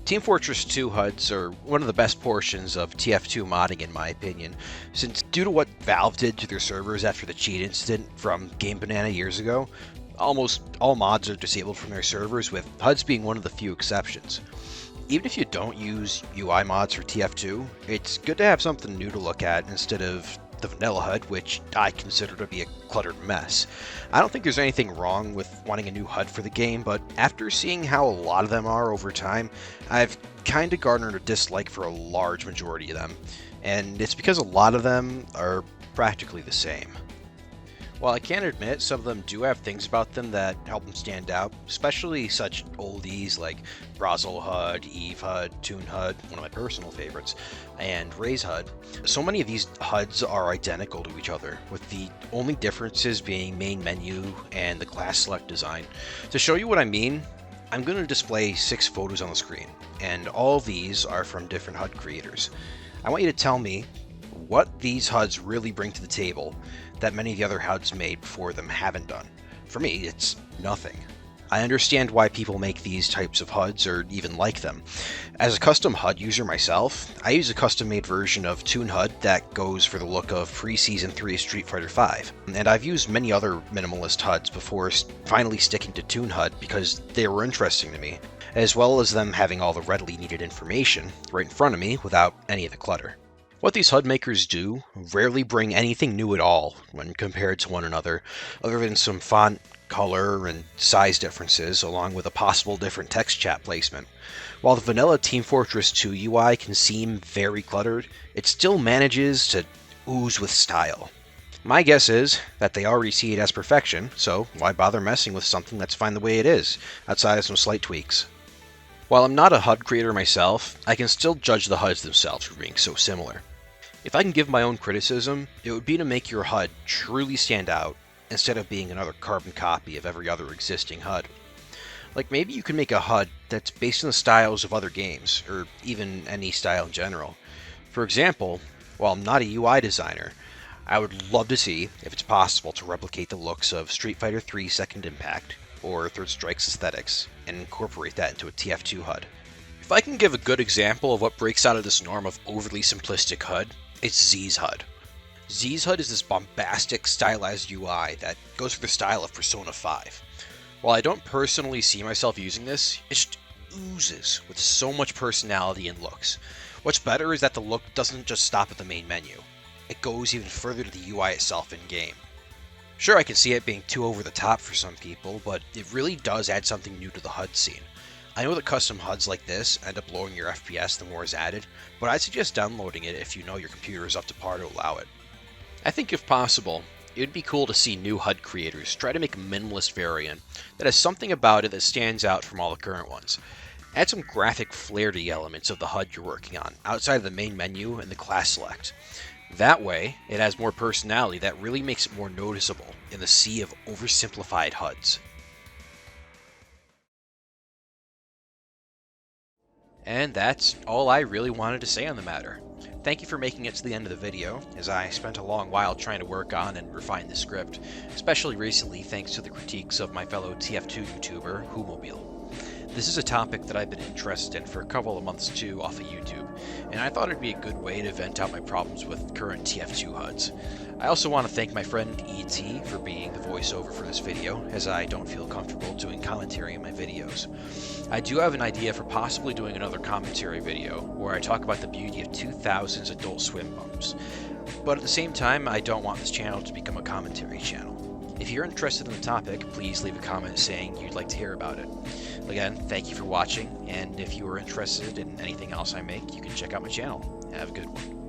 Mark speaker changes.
Speaker 1: Team Fortress 2 HUDs are one of the best portions of TF2 modding in my opinion, since due to what Valve did to their servers after the cheat incident from Game Banana years ago, almost all mods are disabled from their servers, with HUDs being one of the few exceptions. Even if you don't use UI mods for TF2, it's good to have something new to look at instead of the vanilla HUD, which I consider to be a cluttered mess. I don't think there's anything wrong with wanting a new HUD for the game, but after seeing how a lot of them are over time, I've kinda garnered a dislike for a large majority of them, and it's because a lot of them are practically the same. While I can admit some of them do have things about them that help them stand out, especially such oldies like Brazil HUD, Eve HUD, Toon HUD, one of my personal favorites, and Ray's HUD. So many of these HUDs are identical to each other, with the only differences being main menu and the class select design. To show you what I mean, I'm going to display 6 photos on the screen, and all of these are from different HUD creators. I want you to tell me what these HUDs really bring to the table that many of the other HUDs made before them haven't done. For me, it's nothing. I understand why people make these types of HUDs or even like them. As a custom HUD user myself, I use a custom-made version of Toon HUD that goes for the look of pre-Season 3 Street Fighter V, and I've used many other minimalist HUDs before finally sticking to Toon HUD because they were interesting to me, as well as them having all the readily needed information right in front of me without any of the clutter. What these HUD makers do rarely bring anything new at all when compared to one another, other than some font, color, and size differences, along with a possible different text chat placement. While the vanilla Team Fortress 2 UI can seem very cluttered, it still manages to ooze with style. My guess is that they already see it as perfection, so why bother messing with something that's fine the way it is, outside of some slight tweaks. While I'm not a HUD creator myself, I can still judge the HUDs themselves for being so similar. If I can give my own criticism, it would be to make your HUD truly stand out instead of being another carbon copy of every other existing HUD. Like maybe you can make a HUD that's based on the styles of other games, or even any style in general. For example, while I'm not a UI designer, I would love to see if it's possible to replicate the looks of Street Fighter 3 Second Impact or Third Strike's aesthetics and incorporate that into a TF2 HUD. If I can give a good example of what breaks out of this norm of overly simplistic HUD, it's Z's HUD. Z's HUD is this bombastic, stylized UI that goes for the style of Persona 5. While I don't personally see myself using this, it just oozes with so much personality and looks. What's better is that the look doesn't just stop at the main menu. It goes even further to the UI itself in-game. Sure, I can see it being too over the top for some people, but it really does add something new to the HUD scene. I know that custom HUDs like this end up lowering your FPS the more is added, but I'd suggest downloading it if you know your computer is up to par to allow it. I think if possible, it would be cool to see new HUD creators try to make a minimalist variant that has something about it that stands out from all the current ones. Add some graphic flair to the elements of the HUD you're working on, outside of the main menu and the class select. That way, it has more personality that really makes it more noticeable in the sea of oversimplified HUDs. And that's all I really wanted to say on the matter. Thank you for making it to the end of the video, as I spent a long while trying to work on and refine the script, especially recently thanks to the critiques of my fellow TF2 YouTuber, Whomobile. This is a topic that I've been interested in for a couple of months too off of YouTube, and I thought it'd be a good way to vent out my problems with current TF2 HUDs. I also want to thank my friend E.T. for being the voiceover for this video, as I don't feel comfortable doing commentary in my videos. I do have an idea for possibly doing another commentary video, where I talk about the beauty of 2000's Adult Swim bumps. But at the same time, I don't want this channel to become a commentary channel. If you're interested in the topic, please leave a comment saying you'd like to hear about it. Again, thank you for watching, and if you are interested in anything else I make, you can check out my channel. Have a good one.